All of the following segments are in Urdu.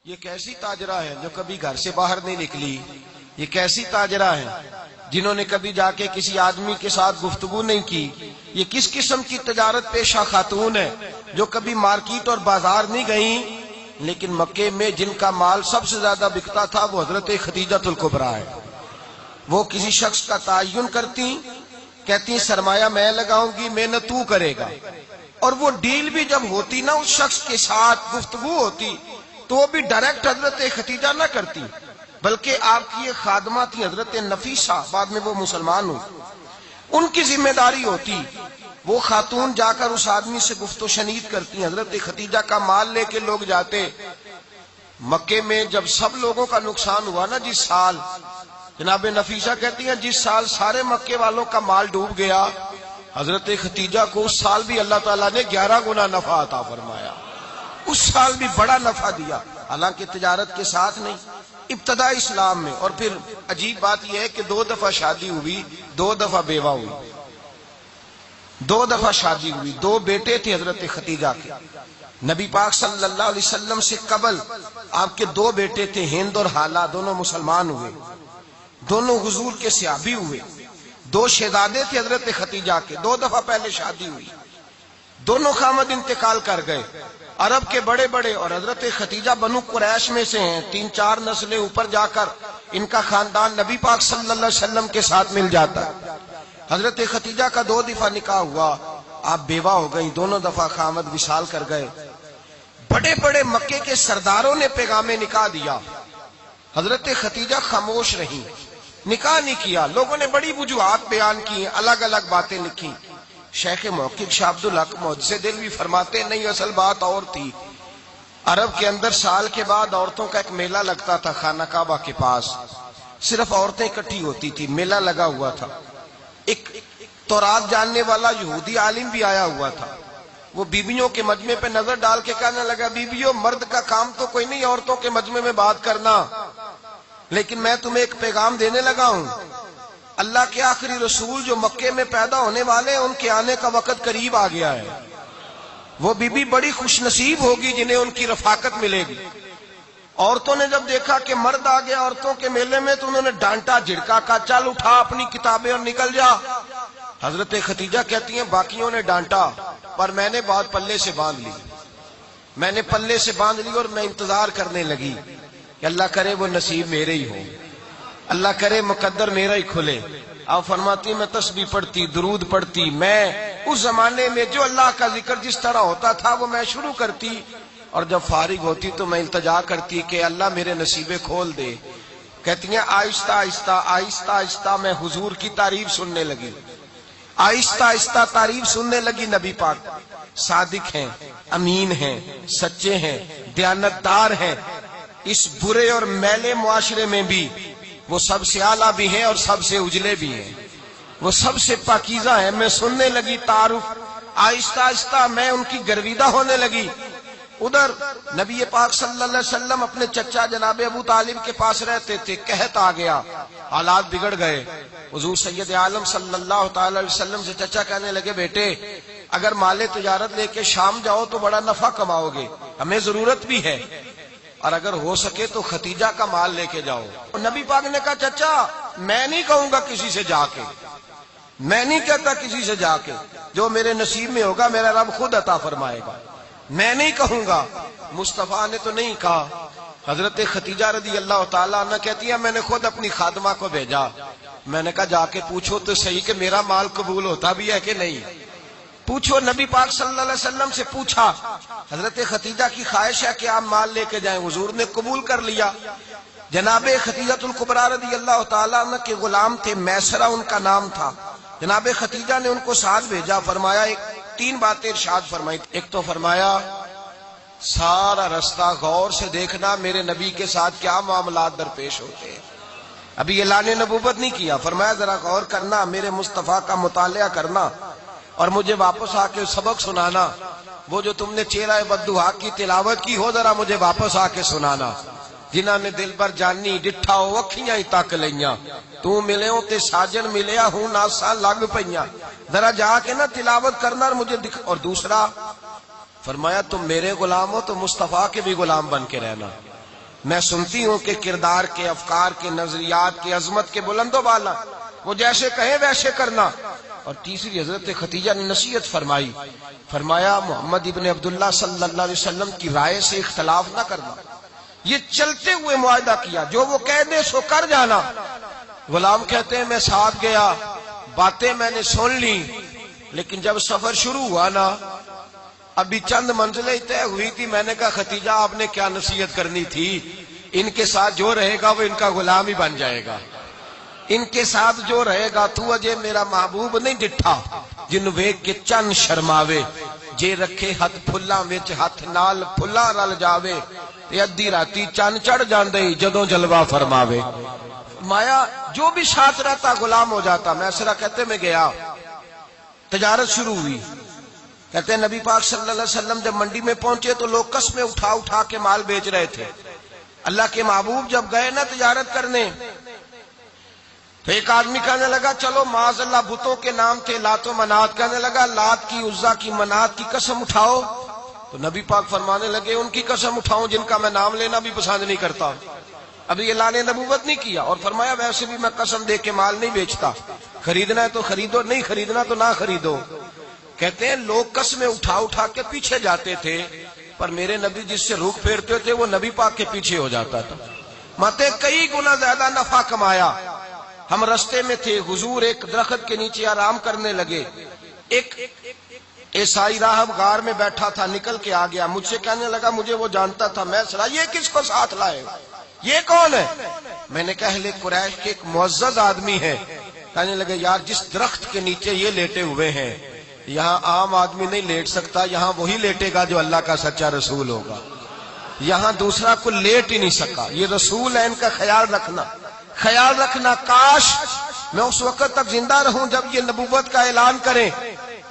یہ کیسی تاجرہ ہے جو کبھی گھر سے باہر نہیں نکلی؟ یہ کیسی تاجرہ ہے جنہوں نے کبھی جا کے کسی آدمی کے ساتھ گفتگو نہیں کی؟ یہ کس قسم کی تجارت پیشہ خاتون ہے جو کبھی مارکیٹ اور بازار نہیں گئیں؟ لیکن مکے میں جن کا مال سب سے زیادہ بکتا تھا وہ حضرت خدیجہ الکبریٰ ہے۔ وہ کسی شخص کا تعین کرتی، کہتی سرمایہ میں لگاؤں گی، محنت تو کرے گا، اور وہ ڈیل بھی جب ہوتی نا، اس شخص کے ساتھ گفتگو ہوتی تو وہ بھی ڈائریکٹ حضرت خدیجہ نہ کرتی، بلکہ آپ کی یہ خادمہ تھی حضرت نفیسہ، بعد میں وہ مسلمان ہوئی، ان کی ذمہ داری ہوتی۔ وہ خاتون جا کر اس آدمی سے گفت و شنید کرتی، حضرت خدیجہ کا مال لے کے لوگ جاتے۔ مکے میں جب سب لوگوں کا نقصان ہوا نا، جس سال، جناب نفیسہ کہتی ہیں جس سال سارے مکے والوں کا مال ڈوب گیا، حضرت خدیجہ کو اس سال بھی اللہ تعالیٰ نے 11 گنا نفع عطا فرمایا، اس سال بھی بڑا نفع دیا، حالانکہ تجارت کے ساتھ نہیں، ابتدا اسلام میں۔ اور پھر عجیب بات یہ ہے کہ 2 دفعہ شادی ہوئی، 2 دفعہ بیوہ ہوئی، 2 دفعہ شادی ہوئی، 2 بیٹے تھے حضرت خدیجہ کے۔ نبی پاک صلی اللہ علیہ وسلم سے قبل آپ کے 2 بیٹے تھے، ہند اور حالہ، دونوں مسلمان ہوئے، دونوں حضور کے صحابی ہوئے۔ 2 شہزادے تھے حضرت خدیجہ کے، 2 دفعہ پہلے شادی ہوئی، دونوں خامد انتقال کر گئے، عرب کے بڑے بڑے، اور حضرت خدیجہ بنو قریش میں سے ہیں، 3-4 نسلیں اوپر جا کر ان کا خاندان نبی پاک صلی اللہ علیہ وسلم کے ساتھ مل جاتا ہے۔ حضرت خدیجہ کا 2 دفعہ نکاح ہوا، آپ بیوہ ہو گئی، دونوں دفعہ خامد وصال کر گئے۔ بڑے بڑے مکے کے سرداروں نے پیغام نکاح دیا، حضرت خدیجہ خاموش رہیں، نکاح نہیں کیا۔ لوگوں نے بڑی وجوہات بیان کی، الگ الگ باتیں لکھی۔ شیخ محقق شاہ عبدالحق محدث دہلوی فرماتے نہیں، اصل بات اور تھی۔ عرب کے اندر سال کے بعد عورتوں کا ایک میلہ لگتا تھا خانہ کعبہ کے پاس، صرف عورتیں اکٹھی ہوتی تھی، میلہ لگا ہوا تھا۔ ایک تورات جاننے والا یہودی عالم بھی آیا ہوا تھا، وہ بیویوں کے مجمع پہ نظر ڈال کے کہنے لگا، بیویوں، مرد کا کام تو کوئی نہیں عورتوں کے مجمع میں بات کرنا، لیکن میں تمہیں ایک پیغام دینے لگا ہوں۔ اللہ کے آخری رسول جو مکے میں پیدا ہونے والے ہیں، ان کے آنے کا وقت قریب آ گیا ہے۔ وہ بی بی بڑی خوش نصیب ہوگی جنہیں ان کی رفاقت ملے گی۔ عورتوں نے جب دیکھا کہ مرد آ گیا عورتوں کے میلے میں، تو انہوں نے ڈانٹا، جھڑکا، کہا چل اٹھا اپنی کتابیں اور نکل جا۔ حضرت خدیجہ کہتی ہیں باقیوں نے ڈانٹا، پر میں نے بات پلے سے باندھ لی، میں نے پلے سے باندھ لی، اور میں انتظار کرنے لگی کہ اللہ کرے وہ نصیب میرے ہی ہو، اللہ کرے مقدر میرا ہی کھلے۔ آپ فرماتی میں تسبیح پڑھتی، درود پڑھتی، میں اس زمانے میں جو اللہ کا ذکر جس طرح ہوتا تھا وہ میں شروع کرتی، اور جب فارغ ہوتی تو میں التجا کرتی کہ اللہ میرے نصیبے کھول دے۔ کہتی ہیں آہستہ آہستہ آہستہ آہستہ میں حضور کی تعریف سننے لگی، آہستہ آہستہ تعریف سننے لگی۔ نبی پاک صادق ہیں، امین ہیں، سچے ہیں، دیانتدار ہیں، اس برے اور میلے معاشرے میں بھی وہ سب سے اعلیٰ بھی ہیں اور سب سے اجلے بھی ہیں، وہ سب سے پاکیزہ ہیں۔ میں سننے لگی تعارف، آہستہ آہستہ میں ان کی گرویدہ ہونے لگی۔ ادھر نبی پاک صلی اللہ علیہ وسلم اپنے چچا جناب ابو طالب کے پاس رہتے تھے، قحط آ گیا، حالات بگڑ گئے۔ حضور سید عالم صلی اللہ تعالی علیہ وسلم سے چچا کہنے لگے، بیٹے اگر مال تجارت لے کے شام جاؤ تو بڑا نفع کماؤ گے، ہمیں ضرورت بھی ہے، اور اگر ہو سکے تو خدیجہ کا مال لے کے جاؤ۔ اور نبی پاک نے کہا چچا میں نہیں کہوں گا کسی سے جا کے، میں نہیں کہتا کسی سے جا کے، جو میرے نصیب میں ہوگا میرا رب خود عطا فرمائے گا، میں نہیں کہوں گا۔ مصطفیٰ نے تو نہیں کہا۔ حضرت خدیجہ رضی اللہ تعالیٰ عنہ کہتی ہے میں نے خود اپنی خادمہ کو بھیجا، میں نے کہا جا کے پوچھو تو صحیح کہ میرا مال قبول ہوتا بھی ہے کہ نہیں، پوچھو۔ نبی پاک صلی اللہ علیہ وسلم سے پوچھا، حضرت خدیجہ کی خواہش ہے کہ آپ مال لے کے جائیں، حضور نے قبول کر لیا۔ جناب خدیجہ الکبریٰ رضی اللہ تعالیٰ عنہ کے غلام تھے، میسرہ ان کا نام تھا، جناب خدیجہ نے ان کو ساتھ بھیجا۔ فرمایا 3 باتیں ارشاد فرمائی، ایک تو فرمایا سارا رستہ غور سے دیکھنا میرے نبی کے ساتھ کیا معاملات درپیش ہوتے ہیں، ابھی اعلان نبوت نہیں کیا، فرمایا ذرا غور کرنا، میرے مصطفیٰ کا مطالعہ کرنا، اور مجھے واپس آ کے سبق سنانا، وہ جو تم نے چہرہ بددعا کی تلاوت کی ہو ذرا مجھے واپس آ کے سنانا۔ جنہ نے دل بر جانی ڈٹھا ہو اکھیاں ہی تک لیاں، تو ملے ہوں تے ساجن ملیا ہوں ناساں لگ پئیاں، ذرا جا کے نا تلاوت کرنا اور مجھے دکھ۔ اور دوسرا فرمایا تم میرے غلام ہو تو مصطفیٰ کے بھی غلام بن کے رہنا، میں سنتی ہوں کہ کردار کے، افکار کے، نظریات کے، عظمت کے بلند و بالا، وہ جیسے کہیں ویسے کرنا۔ اور تیسری حضرت خدیجہ نے نصیحت فرمائی، فرمایا محمد ابن عبداللہ صلی اللہ علیہ وسلم کی رائے سے اختلاف نہ کرنا۔ یہ چلتے ہوئے معاہدہ کیا، جو وہ کہہ دے سو کر جانا۔ غلام کہتے ہیں میں ساتھ گیا، باتیں میں نے سن لی، لیکن جب سفر شروع ہوا نا، ابھی چند منزلیں طے ہوئی تھی، میں نے کہا خدیجہ آپ نے کیا نصیحت کرنی تھی، ان کے ساتھ جو رہے گا وہ ان کا غلام ہی بن جائے گا، ان کے ساتھ جو رہے گا تو اجے میرا محبوب نہیں ڈٹھا جن ویکھ کے چن شرماوے، جے رکھے ہاتھ پھلاں وچ ہاتھ نال پھلا رل جاوے، تے ادھی راتی چن چڑھ جاندے جدوں جلوہ فرماوے۔ مایا جو بھی ساتھ رہتا غلام ہو جاتا۔ میں اسرا کہتے میں گیا، تجارت شروع ہوئی۔ کہتے ہیں نبی پاک صلی اللہ علیہ وسلم جب منڈی میں پہنچے تو لوگ قسمیں اٹھا اٹھا کے مال بیچ رہے تھے۔ اللہ کے محبوب جب گئے نا تجارت کرنے تو ایک آدمی کہنے لگا چلو معاذ اللہ بتوں کے نام تھے لات و منات، کہنے لگا لات کی، عزا کی، منات کی قسم اٹھاؤ۔ تو نبی پاک فرمانے لگے ان کی قسم اٹھاؤں جن کا میں نام لینا بھی پسند نہیں کرتا۔ ابھی اعلان نبوت نہیں کیا، اور فرمایا ویسے بھی میں قسم دے کے مال نہیں بیچتا، خریدنا ہے تو خریدو، نہیں خریدنا تو نہ خریدو۔ کہتے ہیں لوگ قسمیں اٹھا اٹھا کے پیچھے جاتے تھے، پر میرے نبی جس سے رخ پھیرتے تھے وہ نبی پاک کے پیچھے ہو جاتا تھا۔ ماتے کئی گنا زیادہ نفع کمایا۔ ہم رستے میں تھے، حضور ایک درخت کے نیچے آرام کرنے لگے، ایک عیسائی راہب غار میں بیٹھا تھا، نکل کے آ گیا، مجھ سے کہنے لگا مجھے وہ جانتا تھا۔ میں سنا یہ کس کو ساتھ لائے، یہ کون ہے؟ میں نے کہا اہل قریش کے ایک معزز آدمی ہے۔ کہنے لگے یار جس درخت کے نیچے یہ لیٹے ہوئے ہیں یہاں عام آدمی نہیں لیٹ سکتا، یہاں وہی لیٹے گا جو اللہ کا سچا رسول ہوگا، یہاں دوسرا کوئی لیٹ ہی نہیں سکا، یہ رسول ہے، ان کا خیال رکھنا، خیال رکھنا۔ کاش میں اس وقت تک زندہ رہوں جب یہ نبوت کا اعلان کریں۔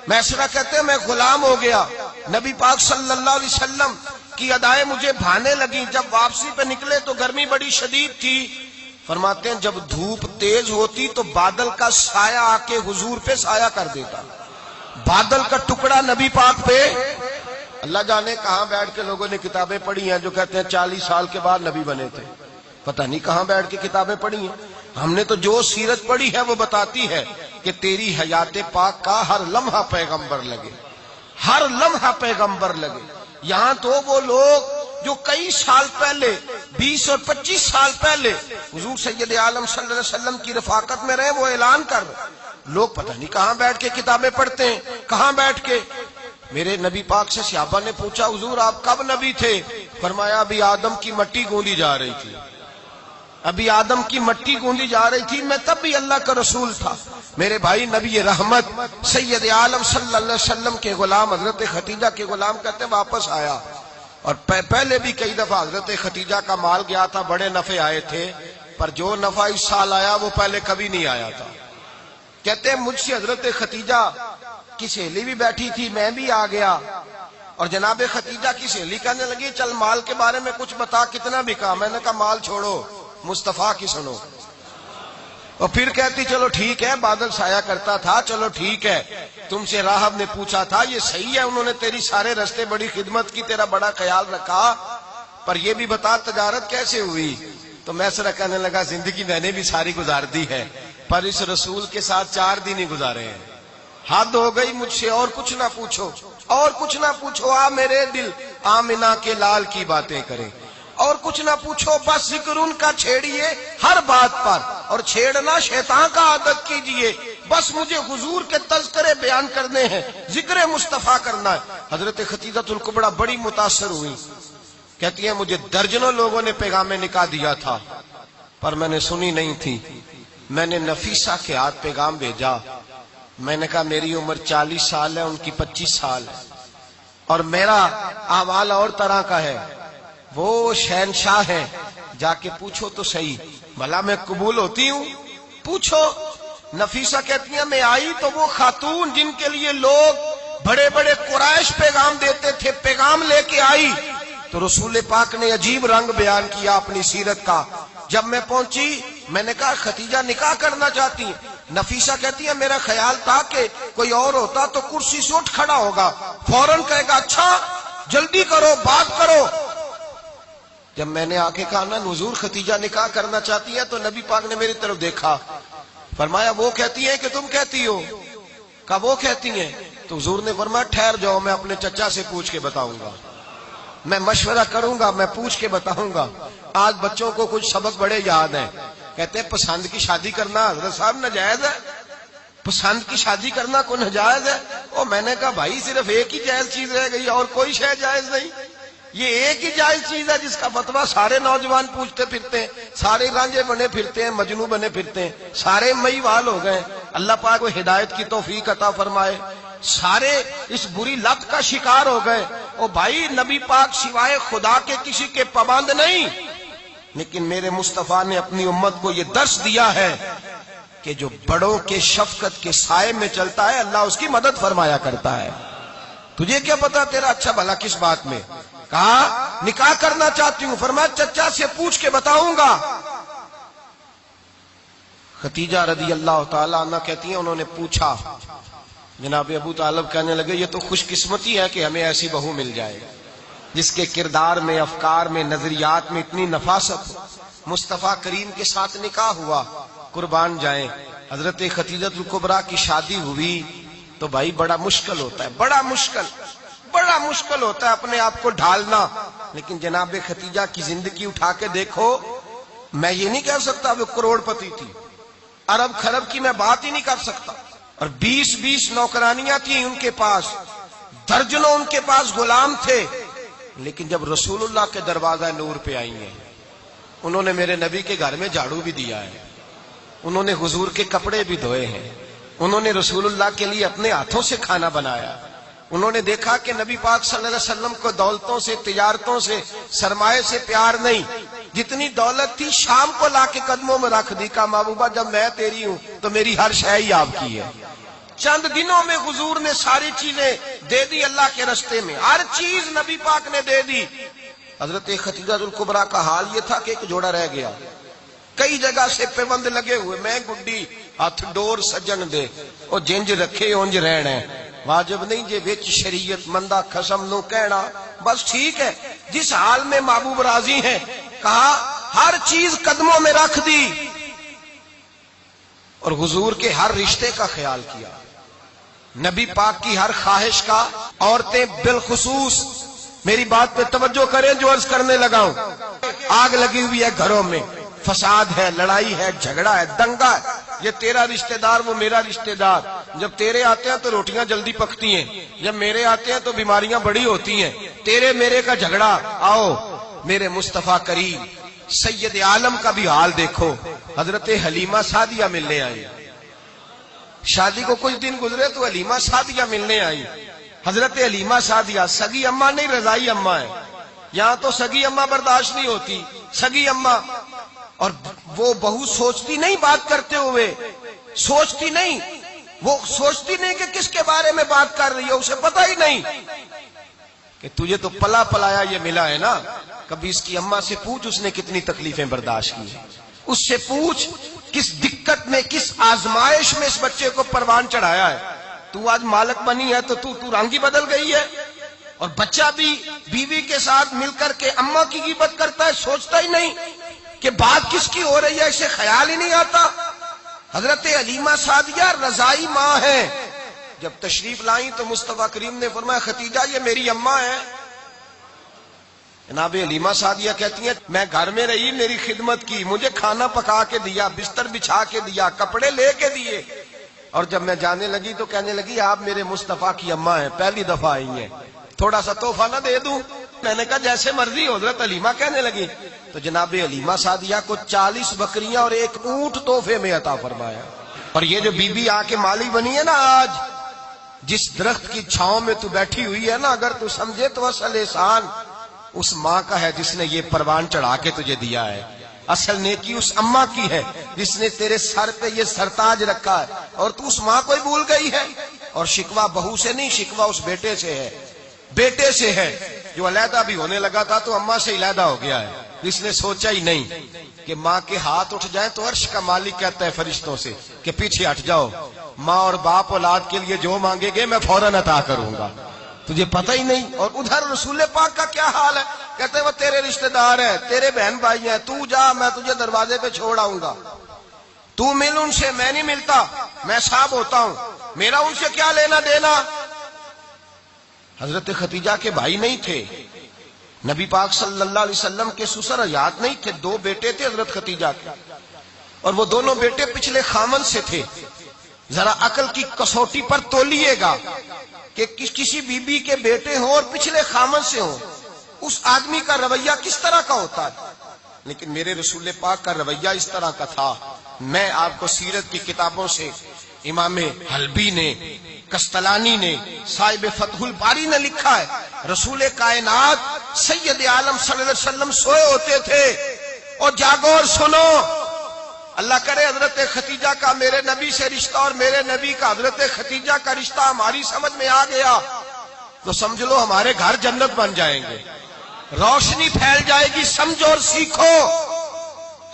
میں ایسا کہتے ہیں میں غلام ہو گیا، نبی پاک صلی اللہ علیہ وسلم کی ادائیں مجھے بھانے لگی۔ جب واپسی پہ نکلے تو گرمی بڑی شدید تھی۔ فرماتے ہیں جب دھوپ تیز ہوتی تو بادل کا سایہ آ کے حضور پہ سایہ کر دیتا، بادل کا ٹکڑا نبی پاک پہ۔ اللہ جانے کہاں بیٹھ کے لوگوں نے کتابیں پڑھی ہیں جو کہتے ہیں 40 سال کے بعد نبی بنے تھے، پتہ نہیں کہاں بیٹھ کے کتابیں پڑھی ہیں۔ ہم نے تو جو سیرت پڑھی ہے وہ بتاتی ہے کہ تیری حیات پاک کا ہر لمحہ پیغمبر لگے، ہر لمحہ پیغمبر لگے۔ یہاں تو وہ لوگ جو کئی سال پہلے 20 اور 25 سال پہلے حضور سید عالم صلی اللہ علیہ وسلم کی رفاقت میں رہے، وہ اعلان کر رہے، لوگ پتہ نہیں کہاں بیٹھ کے کتابیں پڑھتے ہیں، کہاں بیٹھ کے۔ میرے نبی پاک سے صحابہ نے پوچھا حضور آپ کب نبی تھے؟ فرمایا ابھی آدم کی مٹی گوندی جا رہی تھی، ابھی آدم کی مٹی گوندی جا رہی تھی، میں تب بھی اللہ کا رسول تھا۔ میرے بھائی نبی رحمت سید عالم صلی اللہ علیہ وسلم کے غلام حضرت خدیجہ کے غلام کہتے واپس آیا، اور پہلے بھی کئی دفعہ حضرت خدیجہ کا مال گیا تھا، بڑے نفع آئے تھے، پر جو نفع اس سال آیا وہ پہلے کبھی نہیں آیا تھا۔ کہتے ہیں مجھ سے حضرت خدیجہ کی سہیلی بھی بیٹھی تھی، میں بھی آ گیا، اور جناب خدیجہ کی سہیلی کہنے لگی چل مال کے بارے میں کچھ بتا، کتنا بکا؟ میں نے کہا مال چھوڑو، مصطفیٰ کی سنو۔ اور پھر کہتی چلو ٹھیک ہے، بادل سایہ کرتا تھا، چلو ٹھیک ہے، تم سے راہب نے پوچھا تھا، یہ صحیح ہے، انہوں نے تیری سارے رستے بڑی خدمت کی، تیرا بڑا خیال رکھا، پر یہ بھی بتا تجارت کیسے ہوئی؟ تو میں سر کہنے لگا زندگی میں نے بھی ساری گزار دی ہے، پر اس رسول کے ساتھ 4 دن ہی گزارے ہیں، حد ہو گئی مجھ سے، اور کچھ نہ پوچھو، اور کچھ نہ پوچھو، آ میرے دل آمنہ کے لال کی باتیں کریں، اور کچھ نہ پوچھو، بس ذکر ان کا چھیڑیے ہر بات پر، اور چھیڑنا شیطان کا عادت کیجئے، بس مجھے حضور کے تذکرے بیان کرنے ہیں، ذکر مصطفیٰ کرنا ہے۔ حضرت خدیجہ الکبریٰ بڑی متاثر ہوئی، کہتی ہیں مجھے درجنوں لوگوں نے پیغام نکاح دیا تھا پر میں نے سنی نہیں تھی، میں نے نفیسہ کے ہاتھ پیغام بھیجا، میں نے کہا میری عمر 40 سال ہے، ان کی 25 سال ہے، اور میرا احوال اور طرح کا ہے، وہ شہنشاہ ہیں، جا کے پوچھو تو صحیح، بھلا میں قبول ہوتی ہوں؟ پوچھو۔ نفیسہ کہتی ہیں میں آئی تو وہ خاتون جن کے لیے لوگ بڑے بڑے قریش پیغام دیتے تھے، پیغام لے کے آئی، تو رسول پاک نے عجیب رنگ بیان کیا اپنی سیرت کا۔ جب میں پہنچی میں نے کہا خدیجہ نکاح کرنا چاہتی ہیں؟ نفیسہ کہتی ہے میرا خیال تھا کہ کوئی اور ہوتا تو کرسی سے اٹھ کھڑا ہوگا، فوراً کہے گا اچھا جلدی کرو بات کرو۔ جب میں نے آ کے کہا نا حضور ختیجہ نکاح کرنا چاہتی ہے تو نبی پاک نے میری طرف دیکھا، فرمایا وہ کہتی ہیں کہ تم کہتی ہو؟ کہا وہ کہتی ہیں۔ تو حضور نے فرمایا ٹھہر جاؤ، میں اپنے چچا سے پوچھ کے بتاؤں گا، میں مشورہ کروں گا، میں پوچھ کے بتاؤں گا۔ آج بچوں کو کچھ سبق بڑے یاد ہیں، کہتے ہیں پسند کی شادی کرنا حضرت صاحب ناجائز ہے، پسند کی شادی کرنا کوئی ناجائز ہے؟ اور میں نے کہا بھائی صرف ایک ہی جائز چیز رہ گئی اور کوئی شے جائز نہیں، یہ ایک ہی جائز چیز ہے جس کا فتویٰ سارے نوجوان پوچھتے پھرتے ہیں، سارے رانجے بنے پھرتے ہیں، مجنو بنے پھرتے ہیں، سارے مئی وال ہو گئے۔ اللہ پاک کو ہدایت کی توفیق عطا فرمائے۔ سارے اس بری لت کا شکار ہو گئے۔ او بھائی نبی پاک سوائے خدا کے کسی کے پابند نہیں، لیکن میرے مصطفیٰ نے اپنی امت کو یہ درس دیا ہے کہ جو بڑوں کے شفقت کے سائے میں چلتا ہے اللہ اس کی مدد فرمایا کرتا ہے۔ تجھے کیا پتا تیرا اچھا بھلا کس بات میں؟ کہا نکاح کرنا چاہتی ہوں، فرمایا چچا سے پوچھ کے بتاؤں گا۔ ختیجہ رضی اللہ تعالی عنہ کہتی ہیں انہوں نے پوچھا، جناب ابو طالب کہنے لگے یہ تو خوش قسمتی ہے کہ ہمیں ایسی بہو مل جائے جس کے کردار میں، افکار میں، نظریات میں اتنی نفاست ہو۔ مصطفیٰ کریم کے ساتھ نکاح ہوا، قربان جائیں۔ حضرت ختیجہ الکبریٰ کی شادی ہوئی تو بھائی بڑا مشکل ہوتا ہے، بڑا مشکل ہوتا ہے اپنے آپ کو ڈھالنا، لیکن جناب ختیجہ کی زندگی اٹھا کے دیکھو، میں یہ نہیں کہہ سکتا وہ کروڑ پتی تھی، ارب خرب کی میں بات ہی نہیں کر سکتا، اور 20 نوکرانیاں تھیں ان کے پاس، درجنوں ان کے پاس غلام تھے، لیکن جب رسول اللہ کے دروازہ نور پہ آئی ہیں، انہوں نے میرے نبی کے گھر میں جھاڑو بھی دیا ہے، انہوں نے حضور کے کپڑے بھی دھوئے ہیں، انہوں نے رسول اللہ کے لیے اپنے ہاتھوں سے کھانا بنایا، انہوں نے دیکھا کہ نبی پاک صلی اللہ علیہ وسلم کو دولتوں سے، تجارتوں سے، سرمایے سے پیار نہیں، جتنی دولت تھی شام کو لا کے قدموں میں رکھ دی، کہا محبوبہ جب میں تیری ہوں تو میری ہر شے ہی آپ کی ہے۔ چند دنوں میں حضور نے ساری چیزیں دے دی اللہ کے رستے میں، ہر چیز نبی پاک نے دے دی۔ حضرت ختیجہ الکبریٰ کا حال یہ تھا کہ ایک جوڑا رہ گیا، کئی جگہ سے پیوند لگے ہوئے، میں گڈی ہاتھ ڈور سجن دے او جنج رکھے اونج رہنا، واجب نہیں جے وچ شریعت مندہ قسم نو کہنا، بس ٹھیک ہے جس حال میں محبوب راضی ہیں، کہا ہر چیز قدموں میں رکھ دی اور حضور کے ہر رشتے کا خیال کیا، نبی پاک کی ہر خواہش کا۔ عورتیں بالخصوص میری بات پہ توجہ کریں جو عرض کرنے لگا ہوں، آگ لگی ہوئی ہے گھروں میں، فساد ہے، لڑائی ہے، جھگڑا ہے، دنگا ہے، یہ تیرا رشتہ دار وہ میرا رشتہ دار، جب تیرے آتے ہیں تو روٹیاں جلدی پکتی ہیں، جب میرے آتے ہیں تو بیماریاں بڑی ہوتی ہیں، تیرے میرے کا جھگڑا۔ آؤ میرے مصطفیٰ کریم سید عالم کا بھی حال دیکھو، حضرت حلیمہ سعدیہ ملنے آئی، شادی کو کچھ دن گزرے تو حلیمہ سعدیہ ملنے آئی۔ حضرت حلیمہ سعدیہ سگی اماں نہیں رضائی اماں ہے، یہاں تو سگی اماں برداشت نہیں ہوتی، سگی اماں، اور وہ بہو سوچتی نہیں بات کرتے ہوئے، سوچتی نہیں، وہ سوچتی نہیں کہ کس کے بارے میں بات کر رہی ہے، اسے پتہ ہی نہیں کہ تجھے تو پلا پلایا یہ ملا ہے نا، کبھی اس کی اماں سے پوچھ اس نے کتنی تکلیفیں برداشت کی، اس سے پوچھ کس دقت میں، کس آزمائش میں اس بچے کو پروان چڑھایا ہے۔ تو آج مالک بنی ہے تو تو رنگ ہی بدل گئی ہے، اور بچہ بھی بیوی کے ساتھ مل کر کے اماں کی غیبت کرتا ہے، سوچتا ہی نہیں کہ بات کس کی ہو رہی ہے، اسے خیال ہی نہیں آتا۔ حضرت حلیمہ سعدیہ رضائی ماں ہے، جب تشریف لائیں تو مصطفیٰ کریم نے فرمایا ختیجہ یہ میری اماں ہے۔ جناب حلیمہ سعدیہ کہتی ہیں میں گھر میں رہی، میری خدمت کی، مجھے کھانا پکا کے دیا، بستر بچھا کے دیا، کپڑے لے کے دیے، اور جب میں جانے لگی تو کہنے لگی آپ میرے مصطفیٰ کی اماں ہیں، پہلی دفعہ آئی ہیں، تھوڑا سا تحفہ نہ دے دوں؟ میں نے کہا جیسے مرضی حضرت حلیمہ کہنے لگی، تو جناب حلیمہ سعدیہ کو 40 بکریاں اور 1 اونٹ تحفے میں عطا فرمایا۔ اور یہ جو بی بی آ کے مالی بنی ہے نا، آج جس درخت کی چھاؤں میں تو بیٹھی ہوئی ہے نا، اگر تو سمجھے تو اصل احسان اس ماں کا ہے جس نے یہ پروان چڑھا کے تجھے دیا ہے، اصل نیکی اس اماں کی ہے جس نے تیرے سر پہ یہ سرتاج رکھا ہے، اور تو اس ماں کو ہی بھول گئی ہے۔ اور شکوہ بہو سے نہیں، شکوہ اس بیٹے سے ہے، بیٹے سے ہے جو علیحدہ بھی ہونے لگا تھا تو اماں سے علیحدہ ہو گیا ہے، جس نے سوچا ہی نہیں کہ ماں کے ہاتھ اٹھ جائیں تو عرش کا مالک کہتا ہے فرشتوں سے کہ پیچھے ہٹ جاؤ، ماں اور باپ اولاد کے لیے جو مانگے گے میں فوراً عطا کروں گا، تجھے پتہ ہی نہیں۔ اور ادھر رسول پاک کا کیا حال ہے، کہتے وہ تیرے رشتہ دار ہیں، تیرے بہن بھائی ہیں، تو جا، میں تجھے دروازے پہ چھوڑ آؤں گا، تو مل ان سے، میں نہیں ملتا، میں صاحب ہوتا ہوں، میرا ان سے کیا لینا دینا۔ حضرت خدیجہ کے بھائی نہیں تھے، نبی پاک صلی اللہ علیہ وسلم کے سسر حیات نہیں تھے، 2 بیٹے تھے حضرت خدیجہ کے، اور وہ دونوں بیٹے پچھلے خامن سے تھے۔ ذرا عقل کی کسوٹی پر تولیے گا کہ کسی بی بی کے بیٹے ہوں اور پچھلے خامن سے ہوں، اس آدمی کا رویہ کس طرح کا ہوتا ہے۔ لیکن میرے رسول پاک کا رویہ اس طرح کا تھا۔ میں آپ کو سیرت کی کتابوں سے امام حلبی نے، کستلانی نے، صاحب فتح الباری نے لکھا ہے، رسول کائنات سید عالم صلی اللہ علیہ وسلم سوئے ہوتے تھے اور جاگو اور سنو، اللہ کرے حضرت خدیجہ کا میرے نبی سے رشتہ اور میرے نبی کا حضرت خدیجہ کا رشتہ ہماری سمجھ میں آ گیا تو سمجھ لو ہمارے گھر جنت بن جائیں گے، روشنی پھیل جائے گی، سمجھو اور سیکھو۔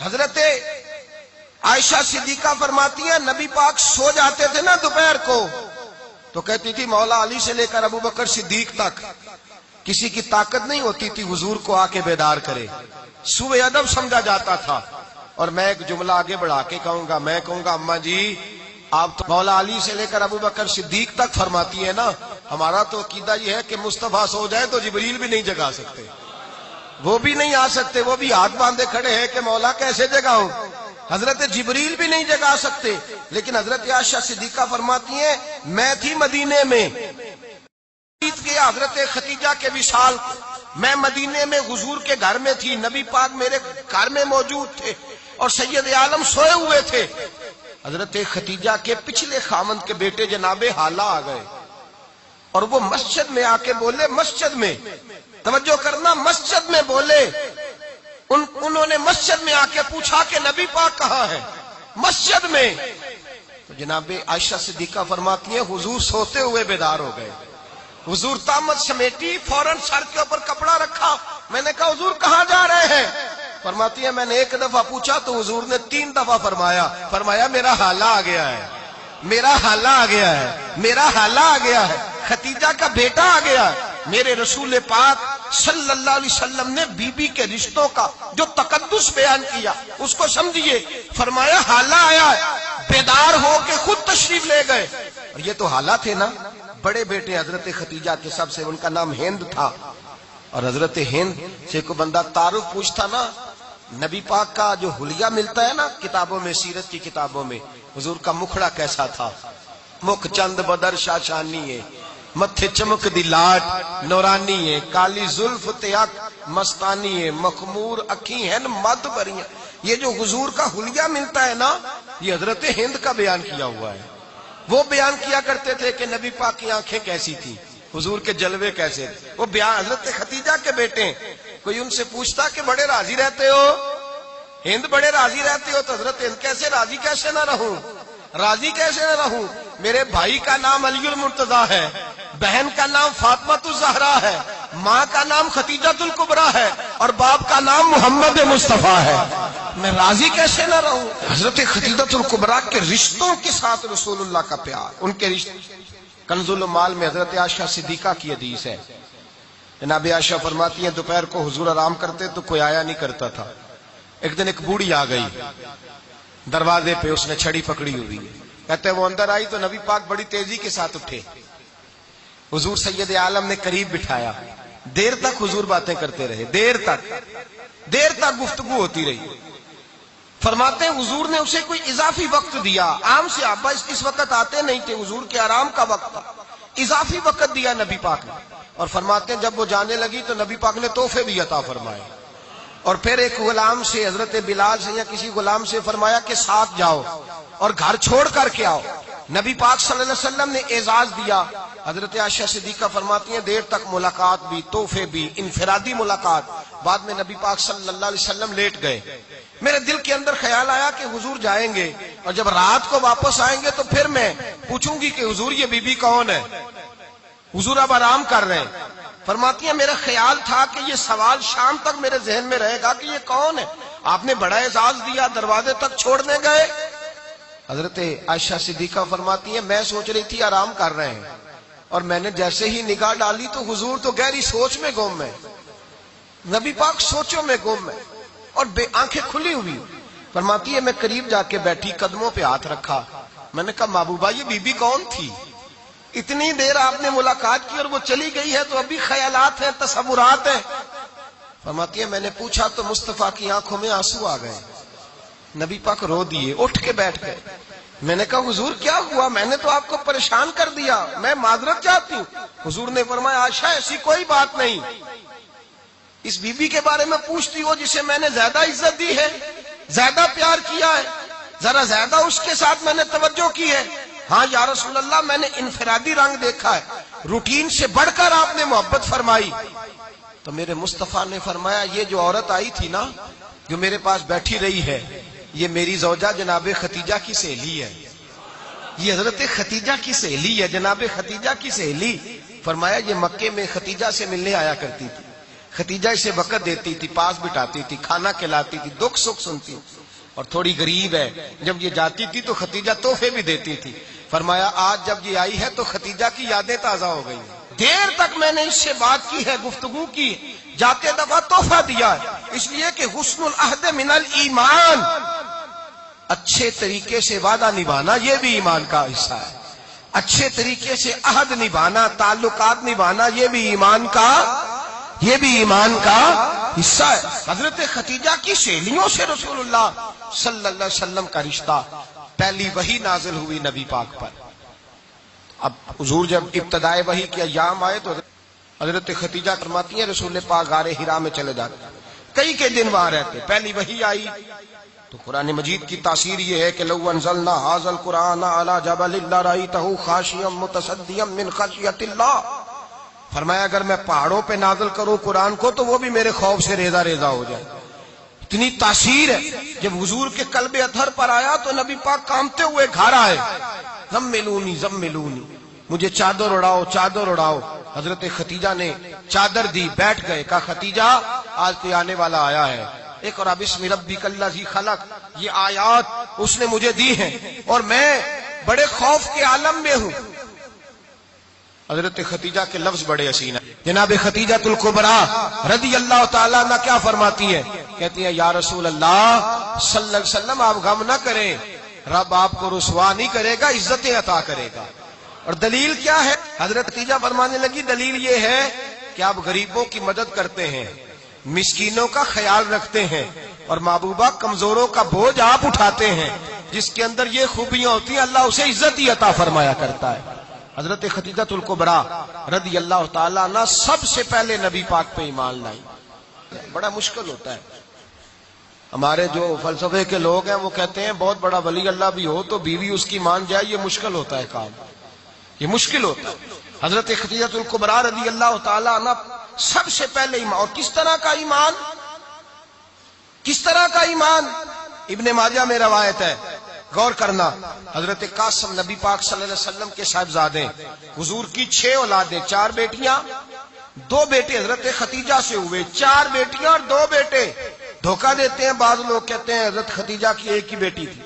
حضرت عائشہ صدیقہ فرماتی ہیں نبی پاک سو جاتے تھے نا دوپہر کو تو کہتی تھی مولا علی سے لے کر ابو بکر صدیق تک کسی کی طاقت نہیں ہوتی تھی حضور کو آ کے بیدار کرے، سوء ادب سمجھا جاتا تھا۔ اور میں ایک جملہ آگے بڑھا کے کہوں گا، میں کہوں گا اماں جی آپ تو مولا علی سے لے کر ابو بکر صدیق تک فرماتی ہے نا، ہمارا تو عقیدہ یہ ہے کہ مصطفیٰ سو جائے تو جبریل بھی نہیں جگا سکتے، وہ بھی نہیں آ سکتے، وہ بھی ہاتھ باندھے کھڑے ہیں کہ مولا کیسے جگاؤں، حضرت جبریل بھی نہیں جگا سکتے۔ لیکن حضرت عائشہ صدیقہ فرماتی ہیں میں تھی مدینے میں گیا حضرت خدیجہ کے وصال، میں مدینے میں حضور کے گھر میں تھی، نبی پاک میرے گھر میں موجود تھے اور سید عالم سوئے ہوئے تھے۔ حضرت خدیجہ کے پچھلے خامند کے بیٹے جناب حالہ آ گئے اور وہ مسجد میں آ کے بولے، مسجد میں توجہ کرنا، مسجد میں بولے، انہوں نے مسجد میں آ کے پوچھا کہ نبی پاک کہاں ہے، مسجد میں۔ تو جناب عائشہ صدیقہ فرماتی ہیں حضور سوتے ہوئے بیدار ہو گئے، حضور طامت سمیٹی، فوراً سر کے اوپر کپڑا رکھا، میں نے کہا حضور کہاں جا رہے ہیں؟ فرماتی ہے میں نے 1 دفعہ پوچھا تو حضور نے 3 دفعہ فرمایا میرا حالہ آ گیا ہے، میرا حالہ آ گیا ہے، میرا حالہ آ گیا ہے، خدیجہ کا بیٹا آ گیا ہے۔ میرے رسول پاک صلی اللہ علیہ وسلم نے بی بی کے رشتوں کا جو تقدس بیان کیا اس کو سمجھیے، فرمایا حالہ آیا ہے، بیدار ہو کے خود تشریف لے گئے۔ اور یہ تو حالہ تھے نا، بڑے بیٹے حضرت خدیجہ کے، سب سے ان کا نام ہند تھا، اور حضرت ہند سے کوئی بندہ تعارف پوچھتا نا، نبی پاک کا جو حلیہ ملتا ہے نا کتابوں میں، سیرت کی کتابوں میں، حضور کا مکھڑا کیسا تھا، مکھ چند بدر شاشانی ہے، متھے چمک دی لاٹ نورانی ہے، کالی زلف تیاک مستانی ہے، مخمور اکھی ہیں مد بریاں۔ یہ جو حضور کا حلیہ ملتا ہے نا یہ حضرت ہند کا بیان کیا ہوا ہے۔ وہ بیان کیا کرتے تھے کہ نبی پاک کی آنکھیں کیسی تھی، حضور کے جلوے کیسے تھے، وہ بیان حضرت خدیجہ کے بیٹے ہیں۔ کوئی ان سے پوچھتا کہ بڑے راضی رہتے ہو ہند، بڑے راضی رہتے ہو، تو حضرت ہند کیسے راضی کیسے نہ رہوں، راضی کیسے نہ رہوں، میرے بھائی کا نام علی المرتضیٰ ہے، بہن کا نام فاطمہ الزہرا ہے، ماں کا نام خدیجہ الکبریٰ ہے اور باپ کا نام محمد مصطفیٰ ہے، میں راضی کیسے نہ رہوں۔ حضرت خدیجہ الکبریٰ کے رشتوں کے ساتھ رسول اللہ کا پیار، ان کے رشتے۔ کنز المال میں حضرت عائشہ صدیقہ کی حدیث ہے، جناب عائشہ فرماتی ہیں دوپہر کو حضور آرام کرتے تو کوئی آیا نہیں کرتا تھا، ایک دن ایک بوڑھی آ گئی دروازے پہ، اس نے چھڑی پکڑی ہوئی، کہتے ہیں وہ اندر آئی تو نبی پاک بڑی تیزی کے ساتھ اٹھے، حضور سید عالم نے قریب بٹھایا، دیر تک حضور باتیں کرتے رہے، دیر تک گفتگو ہوتی رہی۔ فرماتے ہیں حضور نے اسے کوئی اضافی وقت دیا، عام صحابہ اس وقت آتے نہیں تھے، حضور کے آرام کا وقت تھا، اضافی وقت دیا نبی پاک نے، اور فرماتے ہیں جب وہ جانے لگی تو نبی پاک نے تحفے بھی عطا فرمائے، اور پھر ایک غلام سے، حضرت بلال سے یا کسی غلام سے فرمایا کہ ساتھ جاؤ اور گھر چھوڑ کر کے آؤ۔ نبی پاک صلی اللہ علیہ وسلم نے اعزاز دیا۔ حضرت عائشہ صدیقہ فرماتی ہیں دیر تک ملاقات بھی، تحفے بھی، انفرادی ملاقات۔ بعد میں نبی پاک صلی اللہ علیہ وسلم لیٹ گئے، میرے دل کے اندر خیال آیا کہ حضور جائیں گے اور جب رات کو واپس آئیں گے تو پھر میں پوچھوں گی کہ حضور یہ بی بی کون ہے، حضور اب آرام کر رہے ہیں۔ فرماتی ہیں میرا خیال تھا کہ یہ سوال شام تک میرے ذہن میں رہے گا کہ یہ کون ہے، آپ نے بڑا اعزاز دیا، دروازے تک چھوڑنے گئے۔ حضرت عائشہ صدیقہ فرماتی ہیں میں سوچ رہی تھی آرام کر رہے ہیں، اور میں نے جیسے ہی نگاہ ڈالی تو حضور تو گہری سوچ میں گم ہے۔ نبی پاک سوچوں میں گم ہے اور بے آنکھیں کھلی ہوئی. فرماتی ہے میں قریب جا کے بیٹھی, قدموں پہ ہاتھ رکھا. میں نے کہا محبوبہ یہ بی بی کون تھی؟ اتنی دیر آپ نے ملاقات کی اور وہ چلی گئی ہے تو ابھی خیالات ہیں, تصورات ہیں. فرماتی ہے میں نے پوچھا تو مصطفیٰ کی آنکھوں میں آنسو آ گئے. نبی پاک رو دیے, اٹھ کے بیٹھ گئے. میں نے کہا حضور کیا ہوا؟ میں نے تو آپ کو پریشان کر دیا, میں معذرت چاہتی ہوں. حضور نے فرمایا عائشہ ایسی کوئی بات نہیں, اس بی بی کے بارے میں پوچھتی ہو جسے میں نے زیادہ عزت دی ہے, زیادہ پیار کیا ہے, ذرا زیادہ اس کے ساتھ میں نے توجہ کی ہے. ہاں یا رسول اللہ میں نے انفرادی رنگ دیکھا ہے, روٹین سے بڑھ کر آپ نے محبت فرمائی. تو میرے مصطفیٰ نے فرمایا یہ جو عورت آئی تھی نا, جو میرے پاس بیٹھی رہی ہے, یہ میری زوجہ جناب ختیجہ کی سہیلی ہے. یہ حضرت ختیجہ کی سہیلی ہے, جناب ختیجہ کی سہیلی. فرمایا یہ مکے میں ختیجہ سے ملنے آیا کرتی تھی, ختیجہ اسے وقت دیتی تھی, پاس بٹھاتی تھی, کھانا کھلاتی تھی, دکھ سکھ سنتی, اور تھوڑی غریب ہے. جب یہ جاتی تھی تو ختیجہ تحفے بھی دیتی تھی. فرمایا آج جب یہ آئی ہے تو ختیجہ کی یادیں تازہ ہو گئی. دیر تک میں نے اس سے بات کی ہے, گفتگو کی, جاتے دفعہ تحفہ دیا ہے, اس لیے کہ حسن العہد من الایمان, اچھے طریقے سے وعدہ نبھانا یہ بھی ایمان کا حصہ ہے. اچھے طریقے سے عہد نبھانا, تعلقات نبھانا یہ بھی ایمان کا حصہ ہے. حضرت ختیجہ کی سہیلیوں سے رسول اللہ صلی اللہ علیہ وسلم کا رشتہ. پہلی وحی نازل ہوئی نبی پاک پر. اب حضور جب ابتدائے وحی کے ایام آئے تو حضرت ختیجہ فرماتی ہیں رسول پاک غار حرا میں چلے جاتے, کئی کے دن وہاں رہتے. پہلی وحی آئی تو قرآن مجید کی تاثیر یہ ہے کہ لو انزلنا ھذا القرآن علی جبل لرأیتہ خاشعا متصدعا من خشیۃ اللہ. فرمایا اگر میں پہاڑوں پہ نازل کروں قرآن کو تو وہ بھی میرے خوف سے ریزہ ریزہ ہو جائے. اتنی تاثیر ہے. جب حضور کے قلب اطہر پر آیا تو نبی پاک کانپتے ہوئے گھر آئے, زملونی زملونی, مجھے چادر اڑاؤ چادر اڑاؤ. حضرت ختیجہ نے چادر دی, بیٹھ گئے. کہا ختیجہ آج کوئی آنے والا آیا ہے, اقرأ بسم ربک الذی خلق, یہ آیات اس نے مجھے دی ہیں اور میں بڑے خوف کے عالم میں ہوں. حضرت ختیجہ کے لفظ بڑے حسین ہیں. جناب ختیجہ الکبریٰ رضی اللہ تعالیٰ عنہ کیا فرماتی ہیں؟ کہتی ہیں یا رسول اللہ صلی اللہ علیہ وسلم آپ غم نہ کریں, رب آپ کو رسوا نہیں کرے گا, عزتیں عطا کرے گا. اور دلیل کیا ہے؟ حضرت ختیجہ فرمانے لگی دلیل یہ ہے کہ آپ غریبوں کی مدد کرتے ہیں, مسکینوں کا خیال رکھتے ہیں, اور محبوبہ کمزوروں کا بوجھ آپ اٹھاتے ہیں. جس کے اندر یہ خوبیاں ہوتی ہیں اللہ اسے عزت ہی عطا فرمایا کرتا ہے. حضرت ختیجہ الکبریٰ رضی اللہ تعالیٰ عنہ سب سے پہلے نبی پاک پہ ایمان لائی. بڑا مشکل ہوتا ہے. ہمارے جو فلسفے کے لوگ ہیں وہ کہتے ہیں بہت بڑا ولی اللہ بھی ہو تو بیوی اس کی مان جائے, یہ مشکل ہوتا ہے کام, یہ مشکل ہوتا ہے. حضرت ختیجہ الکبریٰ رضی اللہ تعالیٰ عنہ سب سے پہلے ایمان. اور کس طرح کا ایمان؟ کس طرح کا ایمان؟ ابن ماجہ میں روایت ہے, غور کرنا. حضرت قاسم نبی پاک صلی اللہ علیہ وسلم کے صاحبزادے, حضور کی 6 اولادیں, 4 بیٹیاں 2 بیٹے حضرت ختیجہ سے ہوئے, 4 بیٹیاں اور 2 بیٹے. دھوکہ دیتے ہیں بعض لوگ, کہتے ہیں حضرت ختیجہ کی ایک ہی بیٹی تھی.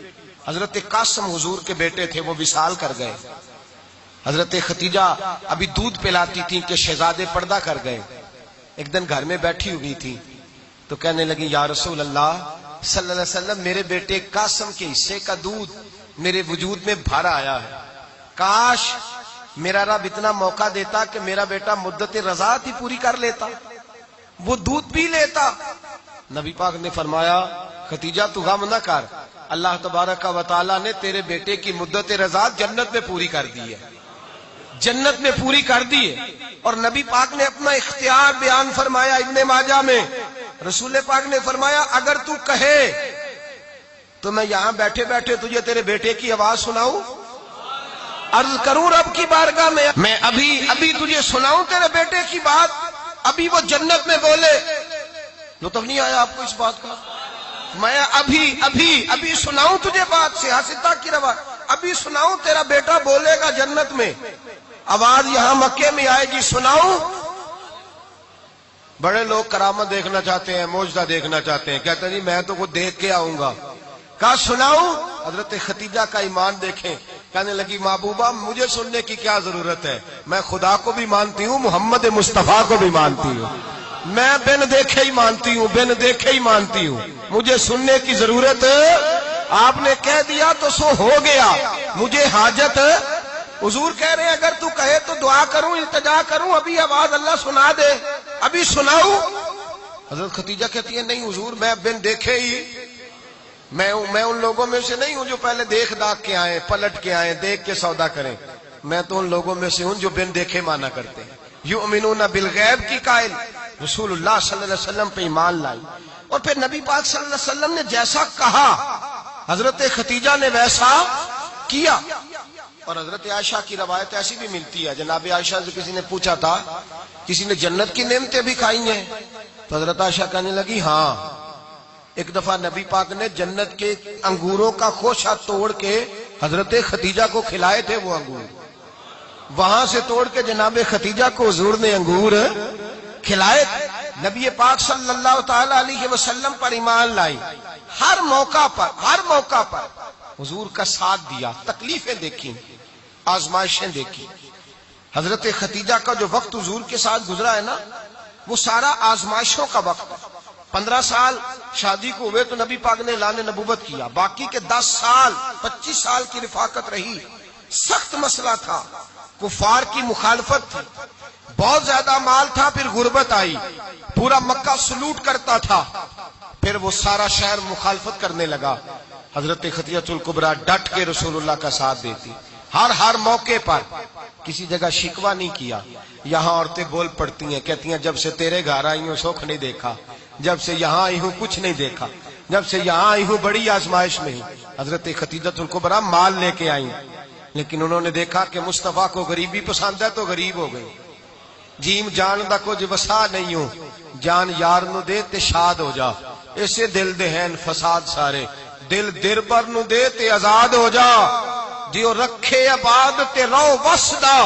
حضرت قاسم حضور کے بیٹے تھے, وہ وصال کر گئے. حضرت ختیجہ ابھی دودھ پلاتی تھی کہ شہزادے پردہ کر گئے. ایک دن گھر میں بیٹھی ہوئی تھی تو کہنے لگی یا رسول اللہ صلی اللہ علیہ وسلم میرے بیٹے قاسم کے حصے کا دودھ میرے وجود میں بھر آیا ہے, کاش میرا رب اتنا موقع دیتا کہ میرا بیٹا مدت رضاعت ہی پوری کر لیتا, وہ دودھ پی لیتا. نبی پاک نے فرمایا ختیجہ تو غم نہ کر, اللہ تبارک و تعالیٰ نے تیرے بیٹے کی مدت رضاعت جنت میں پوری کر دی ہے, جنت میں پوری کر دی ہے. اور نبی پاک نے اپنا اختیار بیان فرمایا ابن ماجہ میں. رسول پاک نے فرمایا اگر تو کہے تو میں یہاں بیٹھے بیٹھے تجھے تیرے بیٹے کی آواز سناؤں, عرض کروں رب کی بارگاہ میں ابھی تجھے سناؤں تیرے بیٹے کی بات, ابھی وہ جنت میں بولے. لطف نہیں آیا آپ کو اس بات کا؟ میں ابھی سناؤں تجھے بات, سیاستہ کی روایت, ابھی سناؤں تیرا بیٹا بولے گا جنت میں, آواز یہاں مکے میں آئے گی, سناؤں. بڑے لوگ کرامت دیکھنا چاہتے ہیں, معجزہ دیکھنا چاہتے ہیں, کہتے ہیں جی میں تو وہ دیکھ کے آؤں گا. کہا سناؤں. حضرت ختیجہ کا ایمان دیکھیں, کہنے لگی محبوبہ مجھے سننے کی کیا ضرورت ہے, میں خدا کو بھی مانتی ہوں, محمد مصطفیٰ کو بھی مانتی ہوں. میں بن دیکھے ہی مانتی ہوں، بن دیکھے ہی مانتی ہوں، مجھے سننے کی ضرورت، آپ نے کہہ دیا تو سو ہو گیا، مجھے حاجت۔ حضور کہہ رہے ہیں اگر تو کہے تو دعا کروں، التجا کروں، ابھی آواز اللہ سنا دے، ابھی سناؤں؟ حضرت خدیجہ کہتی ہے نہیں حضور، میں بن دیکھے ہی، میں ان لوگوں میں سے نہیں ہوں جو پہلے دیکھ داکھ کے آئے، پلٹ کے آئے، دیکھ کے سودا کریں، میں تو ان لوگوں میں سے ہوں جو بن دیکھے مانا کرتے ہیں۔ یؤمنون بالغیب کی قائل، رسول اللہ صلی اللہ علیہ وسلم پہ ایمان لائی، اور پھر نبی پاک صلی اللہ علیہ وسلم نے جیسا کہا حضرت خدیجہ نے ویسا کیا۔ اور حضرت عائشہ کی روایت ایسی بھی ملتی ہے، جناب عائشہ سے کسی نے پوچھا تھا کسی نے جنت کی نعمتیں بھی کھائی ہیں؟ تو حضرت عائشہ کہنے لگی ہاں، ایک دفعہ نبی پاک نے جنت کے انگوروں کا خوشہ توڑ کے حضرت خدیجہ کو کھلائے تھے، وہ انگور وہاں سے توڑ کے جناب خدیجہ کو حضور نے انگور کھلائے تھے۔ نبی پاک صلی اللہ تعالی علیہ وسلم پر ایمان لائی، ہر موقع پر حضور کا ساتھ دیا، تکلیفیں دیکھی، آزمائشیں دیکھی۔ حضرت خدیجہ کا جو وقت حضور کے ساتھ گزرا ہے نا، وہ سارا آزمائشوں کا وقت۔ 15 سال شادی کو ہوئے تو نبی پاک نے اعلان نبوت کیا، باقی کے 10 سال 25 سال کی رفاقت رہی، سخت مسئلہ تھا، کفار کی مخالفت تھی، بہت زیادہ مال تھا، پھر غربت آئی، پورا مکہ سلوٹ کرتا تھا، پھر وہ سارا شہر مخالفت کرنے لگا۔ حضرت خدیجہ الکبریٰ ڈٹ کے رسول اللہ کا ساتھ دیتی، ہر موقع پر کسی جگہ شکوہ نہیں کیا۔ یہاں عورتیں بول پڑتی ہیں، کہتی ہیں جب سے تیرے گھر آئی ہوں سکھ نہیں دیکھا، جب سے یہاں آئی ہوں کچھ نہیں دیکھا، جب سے یہاں آئی ہوں بڑی آزمائش میں ہوں۔ حضرت خدیجہ الکبریٰ مال لے کے آئیں، لیکن انہوں نے دیکھا کہ مصطفیٰ کو غریبی پسند ہے تو غریب ہو گئی۔ جیم جان دا کچھ وسا نہیں ہوں، جان یار نو دے تے شاد ہو جا، اسے دل دے ہیں فساد سارے، دل دربر نو دے تے آزاد ہو جا، جیو رکھے آباد تے رو وسدا،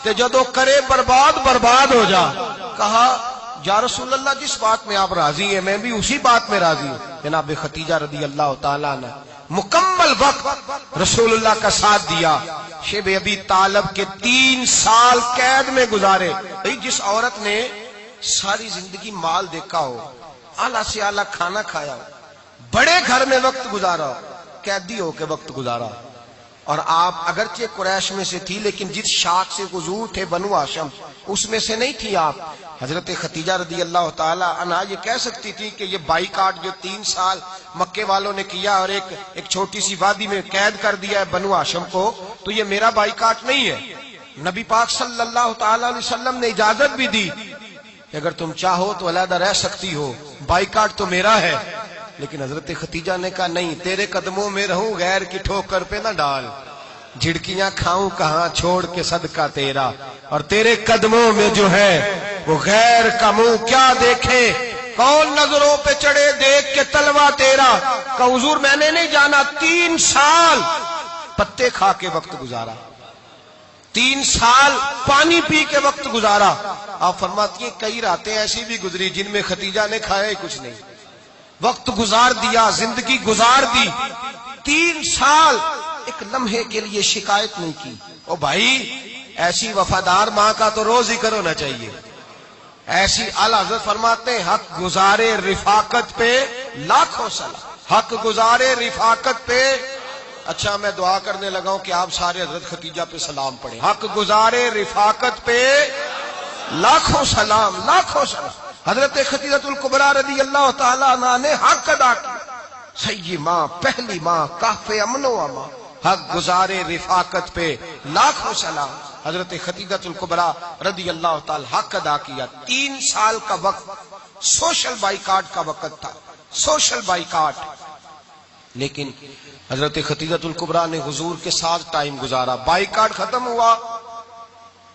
تے جدو کرے برباد ہو جا۔ کہا یا رسول اللہ جس بات میں آپ راضی ہیں میں بھی اسی بات میں راضی ہوں۔ جناب خدیجہ رضی اللہ تعالیٰ نے مکمل وقت رسول اللہ کا ساتھ دیا۔ شیب ابی طالب کے 3 سال قید میں گزارے۔ جس عورت نے ساری زندگی مال دیکھا ہو، اعلیٰ سے اعلیٰ کھانا کھایا ہو، بڑے گھر میں وقت گزارا ہو، قیدی ہو کے وقت گزارا، اور آپ اگرچہ قریش میں سے تھی لیکن جس شاخ سے حضور تھے بنو ہاشم اس میں سے نہیں تھی آپ۔ حضرت خدیجہ رضی اللہ تعالی عنہا یہ کہہ سکتی تھی کہ یہ بائیکاٹ جو 3 سال مکے والوں نے کیا اور ایک چھوٹی سی وادی میں قید کر دیا ہے بنو ہاشم کو، تو یہ میرا بائیکاٹ نہیں ہے۔ نبی پاک صلی اللہ تعالی علیہ وسلم نے اجازت بھی دی کہ اگر تم چاہو تو علیحدہ رہ سکتی ہو، بائیکاٹ تو میرا ہے۔ لیکن حضرت خدیجہ نے کہا نہیں، تیرے قدموں میں رہوں، غیر کی ٹھوکر پہ نہ ڈال، جھڑکیاں کھاؤں کہاں چھوڑ کے صدقہ تیرا، اور تیرے قدموں میں جو ہے وہ غیر کا منہ کیا دیکھے، کون نظروں پہ چڑھے دیکھ کے تلوا تیرا۔ کہ حضور میں نے نہیں جانا، 3 سال پتے کھا کے وقت گزارا، 3 سال پانی پی کے وقت گزارا۔ آپ فرماتی ہیں کئی راتیں ایسی بھی گزری جن میں خدیجہ نے کھایا ہی کچھ نہیں، وقت گزار دیا، زندگی گزار دی۔ 3 سال ایک لمحے کے لیے شکایت نہیں کی۔ او بھائی ایسی وفادار ماں کا تو روز ذکر ہونا چاہیے۔ ایسی اعلیٰ حضرت فرماتے ہیں حق گزارے رفاقت پہ لاکھوں سلام، حق گزارے رفاقت پہ۔ اچھا میں دعا کرنے لگا ہوں کہ آپ سارے حضرت خدیجہ پہ سلام پڑھیں۔ حق گزارے رفاقت پہ لاکھوں سلام، لاکھوں سلام۔ حضرت خدیجہ الکبریٰ رضی اللہ تعالیٰ عنہ نے حق ادا کیا، سیدی ماں، پہلی ماں، کافِ امن و امان، حق گزارے رفاقت پہ لاکھوں سلام۔ حضرت خدیجہ الکبریٰ رضی اللہ تعالی حق ادا کیا۔ 3 سال کا وقت سوشل بائیکاٹ کا وقت تھا، سوشل بائیکاٹ۔ لیکن حضرت خدیجہ الکبریٰ نے حضور کے ساتھ ٹائم گزارا، بائیکاٹ ختم ہوا،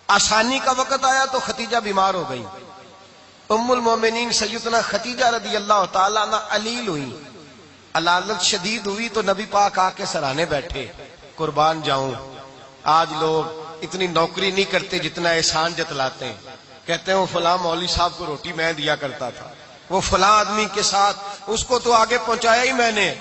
آسانی کا وقت آیا تو خدیجہ بیمار ہو گئی۔ ام المومنین سیدنا خدیجہ رضی اللہ تعالیٰ عنہ علیل ہوئی، علالت شدید ہوئی تو نبی پاک آ کے سرانے بیٹھے۔ قربان جاؤں، آج لوگ اتنی نوکری نہیں کرتے جتنا احسان جتلاتے ہیں، کہتے ہیں وہ فلاں مولوی صاحب کو روٹی میں دیا کرتا تھا، وہ فلاں آدمی کے ساتھ اس کو تو آگے پہنچایا ہی میں نے۔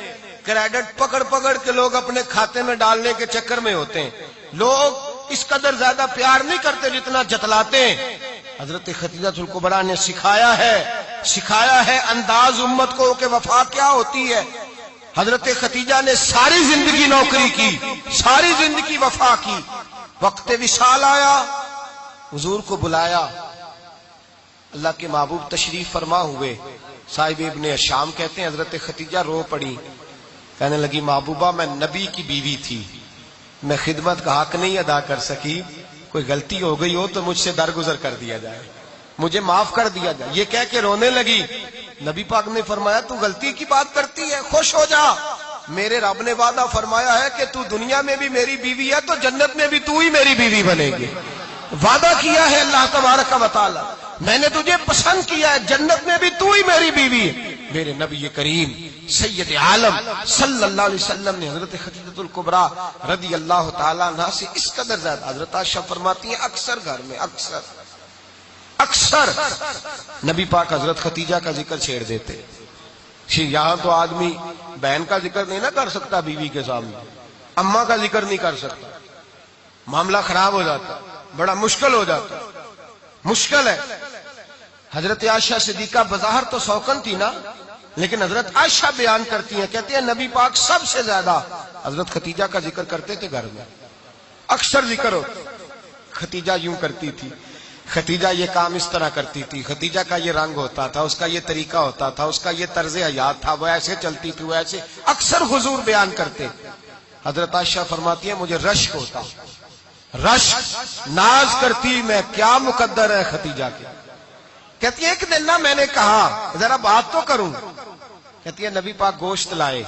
کریڈٹ پکڑ کے لوگ اپنے کھاتے میں ڈالنے کے چکر میں ہوتے ہیں۔ لوگ اس قدر زیادہ پیار نہیں کرتے جتنا جتلاتے ہیں۔ حضرت خدیجہ الکبریٰ نے سکھایا ہے انداز امت کو کہ وفا کیا ہوتی ہے۔ حضرت خدیجہ نے ساری زندگی نوکری کی، ساری زندگی وفا کی، وقت وصال آیا، حضور کو بلایا، اللہ کے محبوب تشریف فرما ہوئے۔ صاحب ابن الشام کہتے ہیں حضرت خدیجہ رو پڑی، کہنے لگی محبوبہ میں نبی کی بیوی تھی، میں خدمت کا حق نہیں ادا کر سکی، کوئی غلطی ہو گئی ہو تو مجھ سے درگزر کر دیا جائے، مجھے معاف کر دیا جائے۔ یہ کہہ کے رونے لگی۔ نبی پاک نے فرمایا تو غلطی کی بات کرتی ہے، خوش ہو جا، میرے رب نے وعدہ فرمایا ہے کہ تو دنیا میں بھی میری بیوی ہے تو جنت میں بھی تو ہی میری بیوی بنے گی۔ وعدہ کیا ہے اللہ تبارک و تعالی، میں نے تجھے پسند کیا ہے، جنت میں بھی تو ہی میری بیوی ہے۔ میرے نبی کریم سید عالم صلی اللہ علیہ وسلم نے حضرت خدیجہ الکبریٰ رضی اللہ تعالیٰ عنہ سے اس قدر زیادہ، حضرت عائشہ فرماتی ہیں اکثر گھر میں اکثر نبی پاک حضرت خدیجہ کا ذکر چھیڑ دیتے۔ یہاں تو آدمی بہن کا ذکر نہیں نہ کر سکتا بیوی کے سامنے، اماں کا ذکر نہیں کر سکتا، معاملہ خراب ہو جاتا، بڑا مشکل ہو جاتا، مشکل ہے۔ حضرت عائشہ صدیقہ بظاہر تو سوکن تھی نا، لیکن حضرت عائشہ بیان کرتی ہیں، کہتی ہیں نبی پاک سب سے زیادہ حضرت خدیجہ کا ذکر کرتے تھے گھر میں، اکثر ذکر ہوتا۔ خدیجہ یوں کرتی تھی، خدیجہ یہ کام اس طرح کرتی تھی، خدیجہ کا یہ رنگ ہوتا تھا، اس کا یہ طریقہ ہوتا تھا، اس کا یہ طرز حیات تھا، وہ ایسے چلتی تھی، وہ ایسے، اکثر حضور بیان کرتے۔ حضرت عائشہ فرماتی ہیں مجھے رشک ہوتا، رشک، ناز کرتی میں، کیا مقدر ہے خدیجہ کے۔ کہتی ہے ایک دن نا میں نے کہا ذرا بات تو کروں، کہتی ہے نبی پاک گوشت لائے،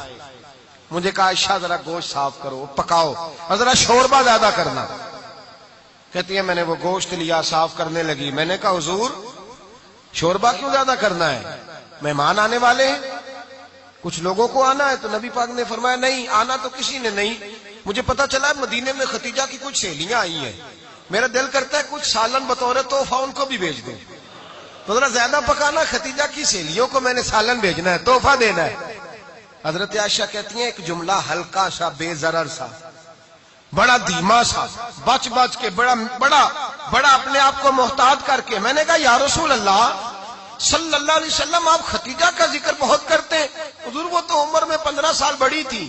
مجھے کہا عائشہ ذرا گوشت صاف کرو، پکاؤ اور ذرا شوربہ زیادہ کرنا۔ کہتی ہے میں نے وہ گوشت لیا، صاف کرنے لگی، میں نے کہا حضور شوربہ کیوں زیادہ کرنا ہے، مہمان آنے والے ہیں، کچھ لوگوں کو آنا ہے۔ تو نبی پاک نے فرمایا نہیں، آنا تو کسی نے نہیں، مجھے پتا چلا مدینے میں خدیجہ کی کچھ سہیلیاں آئی ہیں، میرا دل کرتا ہے کچھ سالن بطور تحفہ ان کو بھی بھیج دوں، تو ذرا زیادہ پکانا، خدیجہ کی سہیلیوں کو میں نے سالن بھیجنا ہے، تحفہ دینا ہے۔ حضرت عائشہ کہتی ہیں ایک جملہ ہلکا سا، بے ضرر سا، بڑا دھیما سا، بچ کے بڑا اپنے آپ کو محتاط کر کے، میں نے کہا یا رسول اللہ صلی اللہ علیہ وسلم آپ خدیجہ کا ذکر بہت کرتے ہیں، حضور وہ تو عمر میں 15 سال بڑی تھی۔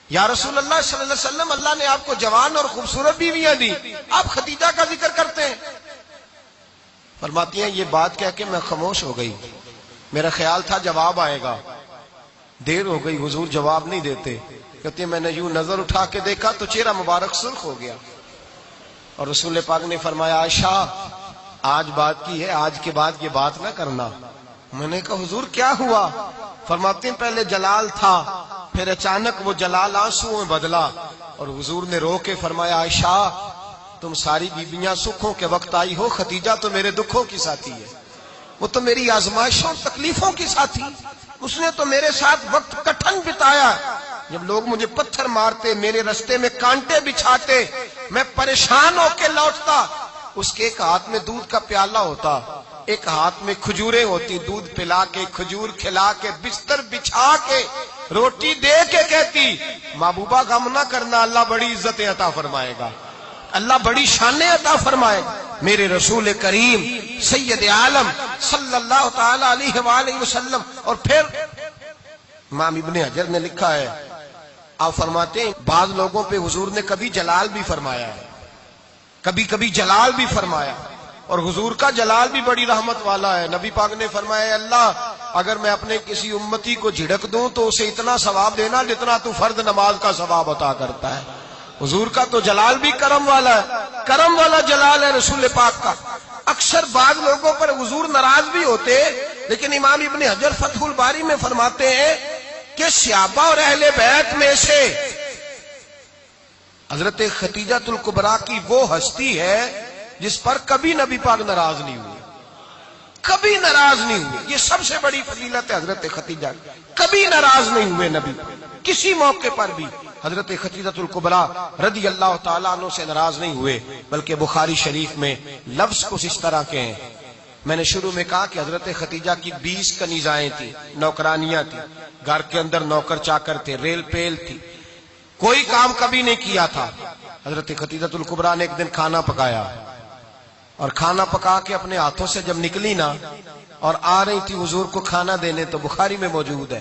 یا رسول اللہ صلی اللہ علیہ وسلم اللہ نے آپ کو جوان اور خوبصورت بیویاں دی، آپ خدیجہ کا ذکر کرتے ہیں۔ فرماتی ہیں یہ بات کہہ کے میں خاموش ہو گئی، میرا خیال تھا جواب آئے گا، دیر ہو گئی، حضور جواب نہیں دیتے۔ کہتے ہیں میں نے یوں نظر اٹھا کے دیکھا تو چہرہ مبارک سرخ ہو گیا، اور رسول پاک نے فرمایا عائشہ آج بات کی ہے، آج کے بعد یہ بات نہ کرنا۔ میں نے کہا حضور کیا ہوا؟ فرماتے ہیں پہلے جلال تھا، پھر اچانک وہ جلال آنسو میں بدلا، اور حضور نے رو کے فرمایا عائشہ تم ساری بیویاں سکھوں کے وقت آئی ہو، خدیجہ تو میرے دکھوں کی ساتھی ہے، وہ تو میری آزمائشوں تکلیفوں کی ساتھی، اس نے تو میرے ساتھ وقت کٹھن بتایا، جب لوگ مجھے پتھر مارتے، میرے رستے میں کانٹے بچھاتے، میں پریشان ہو کے لوٹتا، اس کے ایک ہاتھ میں دودھ کا پیالہ ہوتا، ایک ہاتھ میں کھجوریں ہوتی، دودھ پلا کے، کھجور کھلا کے، بستر بچھا کے، روٹی دے کے کہتی محبوبہ غم نہ کرنا، اللہ بڑی عزتیں عطا فرمائے گا، اللہ بڑی شانیں عطا فرمائے گا۔ میرے رسول کریم سید عالم صلی اللہ تعالی علیہ وآلہ وسلم۔ اور پھر امام ابن حجر نے لکھا ہے، آپ فرماتے ہیں بعض لوگوں پہ حضور نے کبھی جلال بھی فرمایا ہے، کبھی جلال بھی فرمایا، اور حضور کا جلال بھی بڑی رحمت والا ہے۔ نبی پاک نے فرمایا اللہ اگر میں اپنے کسی امتی کو جھڑک دوں تو اسے اتنا ثواب دینا جتنا تو فرض نماز کا ثواب عطا کرتا ہے۔ حضور کا تو جلال بھی کرم والا ہے، کرم والا جلال ہے رسول پاک کا۔ اکثر بعض لوگوں پر حضور ناراض بھی ہوتے، لیکن امام ابن حجر فتح الباری میں فرماتے ہیں کہ صحابہ اور اہل بیت میں سے حضرت خدیجہ الکبریٰ کی وہ ہستی ہے جس پر کبھی نبی پاک ناراض نہیں ہوئے، کبھی ناراض نہیں ہوئے۔ یہ سب سے بڑی فضیلت ہے حضرت خدیجہ، کبھی ناراض نہیں ہوئے نبی، کسی موقع پر بھی حضرت خدیجہ الکبریٰ رضی اللہ تعالیٰ عنہ سے ناراض نہیں ہوئے، بلکہ بخاری شریف میں لفظ کچھ اس طرح کے ہیں۔ میں نے شروع میں کہا کہ حضرت خدیجہ کی 20 کنیزائیں تھیں، نوکرانیاں تھیں، گھر کے اندر نوکر چاکر تھے، ریل پیل تھی، کوئی کام کبھی نہیں کیا تھا۔ حضرت خدیجہ الکبریٰ نے ایک دن کھانا پکایا، اور کھانا پکا کے اپنے ہاتھوں سے جب نکلی نا اور آ رہی تھی حضور کو کھانا دینے، تو بخاری میں موجود ہے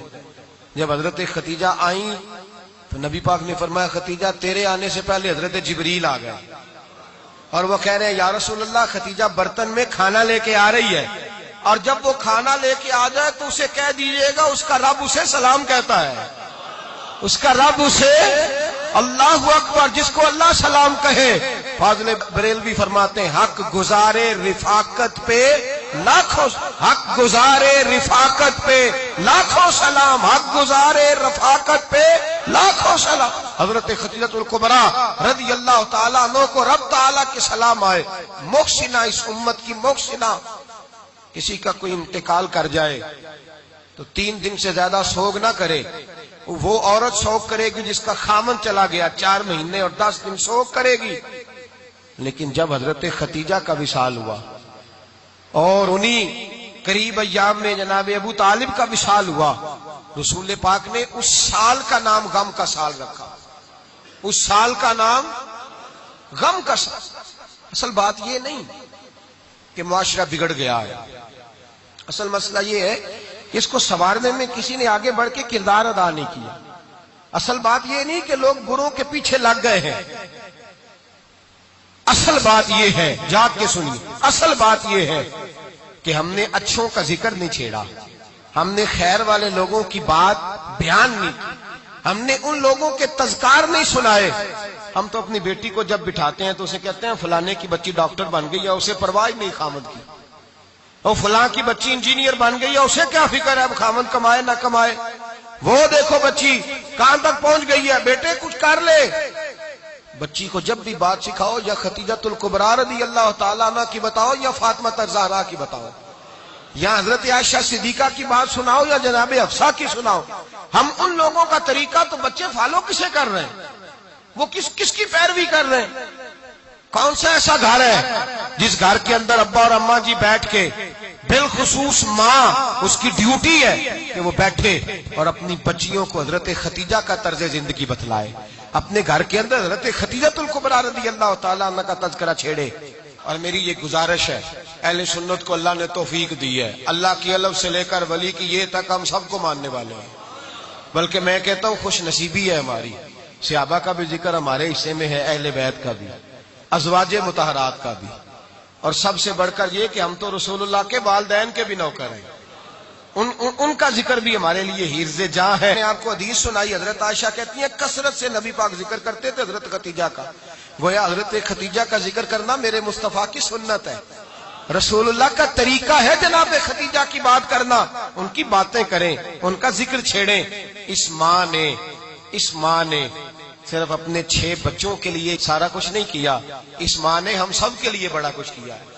جب حضرت ختیجہ آئیں تو نبی پاک نے فرمایا ختیجہ تیرے آنے سے پہلے حضرت جبریل آ گئے، اور وہ کہہ رہے ہیں یا رسول اللہ ختیجہ برتن میں کھانا لے کے آ رہی ہے، اور جب وہ کھانا لے کے آ جائے تو اسے کہہ دیجئے گا اس کا رب اسے سلام کہتا ہے، اس کا رب اسے اللہ اکبر، جس کو اللہ سلام کہے۔ فاضل بریلوی فرماتے ہیں حق گزارے رفاقت پہ لاکھوں، حق گزارے رفاقت پہ لاکھوں سلام، حق گزارے رفاقت پہ لاکھوں سلام۔ حضرت ختیجۃ الکبریٰ رضی اللہ تعالیٰ عنہ کو رب تعالیٰ کے سلام آئے، محسنہ، اس امت کی محسنہ۔ کسی کا کوئی انتقال کر جائے تو 3 دن سے زیادہ سوگ نہ کرے، وہ عورت سوگ کرے گی جس کا خامن چلا گیا، 4 مہینے اور 10 دن سوگ کرے گی۔ لیکن جب حضرت ختیجہ کا وصال ہوا اور انہی قریب ایام میں جناب ابو طالب کا وصال ہوا، رسول پاک نے اس سال کا نام غم کا سال رکھا، اس سال کا نام غم کا سال۔ اصل بات یہ نہیں کہ معاشرہ بگڑ گیا ہے، اصل مسئلہ یہ ہے کہ اس کو سنوارنے میں کسی نے آگے بڑھ کے کردار ادا نہیں کیا۔ اصل بات یہ نہیں کہ لوگ بروں کے پیچھے لگ گئے ہیں، اصل بات یہ ہے، جاگ کے سنیے، اصل بات یہ ہے کہ ہم نے اچھوں کا ذکر نہیں چھیڑا، ہم نے خیر والے لوگوں کی بات بیان نہیں کی، ہم نے ان لوگوں کے تذکار نہیں سنائے۔ ہم تو اپنی بیٹی کو جب بٹھاتے ہیں تو اسے کہتے ہیں فلانے کی بچی ڈاکٹر بن گئی ہے، اسے پرواہ نہیں خامد کی، اور فلاں کی بچی انجینئر بن گئی ہے، اسے کیا فکر ہے اب خامد کمائے نہ کمائے، وہ دیکھو بچی کہاں تک پہنچ گئی ہے، بیٹے کچھ کر لے۔ بچی کو جب بھی بات سکھاؤ یا ختیجۃ الکبریٰ رضی اللہ تعالیٰ عنہ کی بتاؤ یا فاطمہ الزہرا کی بتاؤ، یا حضرت عائشہ صدیقہ کی بات سناؤ یا جناب حفصہ کی سناؤ۔ ہم ان لوگوں کا طریقہ تو بچے فالو کسے کر رہے ہیں، وہ کس کی پیروی کر رہے ہیں؟ کون سا ایسا گھر ہے جس گھر کے اندر ابا اور اماں جی بیٹھ کے، بالخصوص ماں، اس کی ڈیوٹی ہے کہ وہ بیٹھے اور اپنی بچیوں کو حضرت ختیجہ کا طرز زندگی بتلائے، اپنے گھر کے اندر حضرت ختیجۃ الکبریٰ رضی اللہ تعالیٰ عنہ کا تذکرہ چھیڑے۔ اور میری یہ گزارش ہے، اہل سنت کو اللہ نے توفیق دی ہے، اللہ کی علم سے لے کر ولی کی یہ تک ہم سب کو ماننے والے ہیں، بلکہ میں کہتا ہوں خوش نصیبی ہے ہماری، صحابہ کا بھی ذکر ہمارے حصے میں ہے، اہل بیت کا بھی، ازواج مطہرات کا بھی، اور سب سے بڑھ کر یہ کہ ہم تو رسول اللہ کے والدین کے بھی نوکر ہیں، ان کا ذکر بھی ہمارے لیے حرز جاں ہے۔ میں آپ کو حدیث سنائی، حضرت عائشہ کہتی ہیں کثرت سے نبی پاک ذکر کرتے تھے حضرت ختیجہ کا، گویا حضرت ختیجہ کا ذکر کرنا میرے مصطفیٰ کی سنت ہے، رسول اللہ کا طریقہ ہے جناب ختیجہ کی بات کرنا، ان کی باتیں کریں، ان کا ذکر چھیڑیں۔ اس ماں نے صرف اپنے 6 بچوں کے لیے سارا کچھ نہیں کیا، اس ماں نے ہم سب کے لیے بڑا کچھ کیا ہے،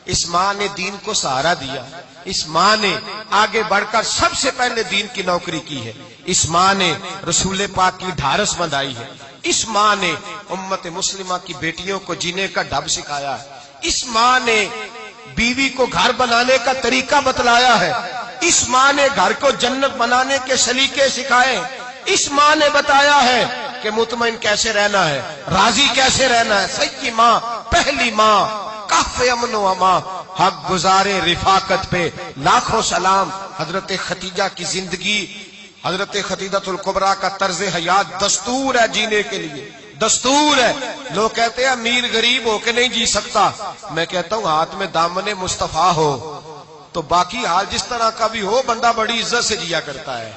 اس ماں نے دین کو سہارا دیا، اس ماں نے آگے بڑھ کر سب سے پہلے دین کی نوکری کی ہے، اس ماں نے رسول پاک کی ڈھارس بندھائی ہے، اس ماں نے امت مسلمہ کی بیٹیوں کو جینے کا ڈھب سکھایا ہے، اس ماں نے بیوی کو گھر بنانے کا طریقہ بتلایا ہے، اس ماں نے گھر کو جنت بنانے کے سلیقے سکھائے، اس ماں نے بتایا ہے کہ مطمئن کیسے رہنا ہے، راضی کیسے رہنا ہے۔ سچی ماں، پہلی ماں، کہف امن و امان، حق گزارے رفاقت پہ لاکھوں سلام۔ حضرت ختیجہ کی زندگی، حضرت ختیجۃ الکبریٰ کا طرز حیات دستور ہے جینے کے لیے، دستور ہے۔ لوگ کہتے ہیں امیر غریب ہو کے نہیں جی سکتا، میں کہتا ہوں ہاتھ میں دامن مصطفیٰ ہو تو باقی حال جس طرح کا بھی ہو، بندہ بڑی عزت سے جیا کرتا ہے،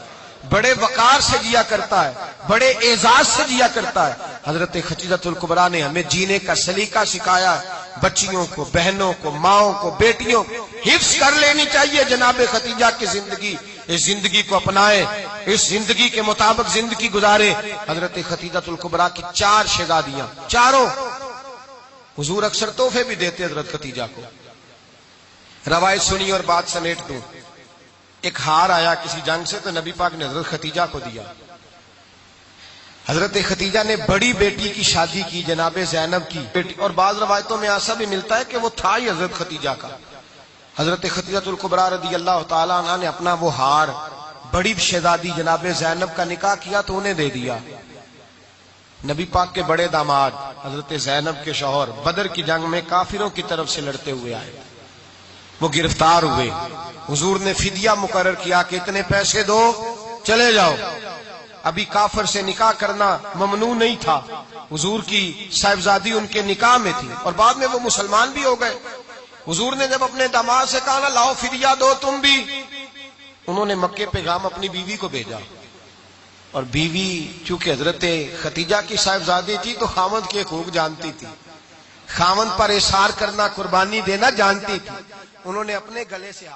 بڑے وقار سے جیا کرتا ہے، بڑے اعزاز سے جیا کرتا ہے۔ حضرت ختیجۃ الکبریٰ نے ہمیں جینے کا سلیقہ سکھایا ہے۔ بچیوں کو، بہنوں کو، ماؤں کو، بیٹیوں حفظ کر لینی چاہیے جناب ختیجہ کی زندگی، اس زندگی کو اپنائیں، اس زندگی کے مطابق زندگی گزارے۔ حضرت ختیجۃ الکبریٰ کی 4 شہزادیاں، چاروں حضور اکثر تحفے بھی دیتے حضرت ختیجہ کو۔ روایت سنی اور بات سمیٹ دوں، ایک ہار آیا کسی جنگ سے تو نبی پاک نے حضرت ختیجہ کو دیا۔ حضرت ختیجہ نے بڑی بیٹی کی شادی کی، جناب زینب کی بیٹی، اور بعض روایتوں میں ایسا بھی ملتا ہے کہ وہ تھا ہی حضرت ختیجہ کا۔ حضرت ختیجۃ الکبریٰ رضی اللہ تعالیٰ عنہ نے اپنا وہ ہار بڑی شہزادی جناب زینب کا نکاح کیا تو انہیں دے دیا۔ نبی پاک کے بڑے داماد حضرت زینب کے شوہر بدر کی جنگ میں کافروں کی طرف سے لڑتے ہوئے آئے، وہ گرفتار ہوئے، حضور نے فدیہ مقرر کیا کہ اتنے پیسے دو چلے جاؤ۔ ابھی کافر سے نکاح کرنا ممنوع نہیں تھا، حضور کی صاحبزادی ان کے نکاح میں تھی اور بعد میں وہ مسلمان بھی ہو گئے۔ حضور نے جب اپنے داماد سے کہا نا لاؤ فدیہ دو تم بھی، انہوں نے مکے پیغام اپنی بیوی کو بھیجا، اور بیوی چونکہ حضرت ختیجہ کی صاحبزادی تھی تو خاوند کے حقوق جانتی تھی، خاوند پر احسار کرنا قربانی دینا جانتی تھی، انہوں نے اپنے گلے سے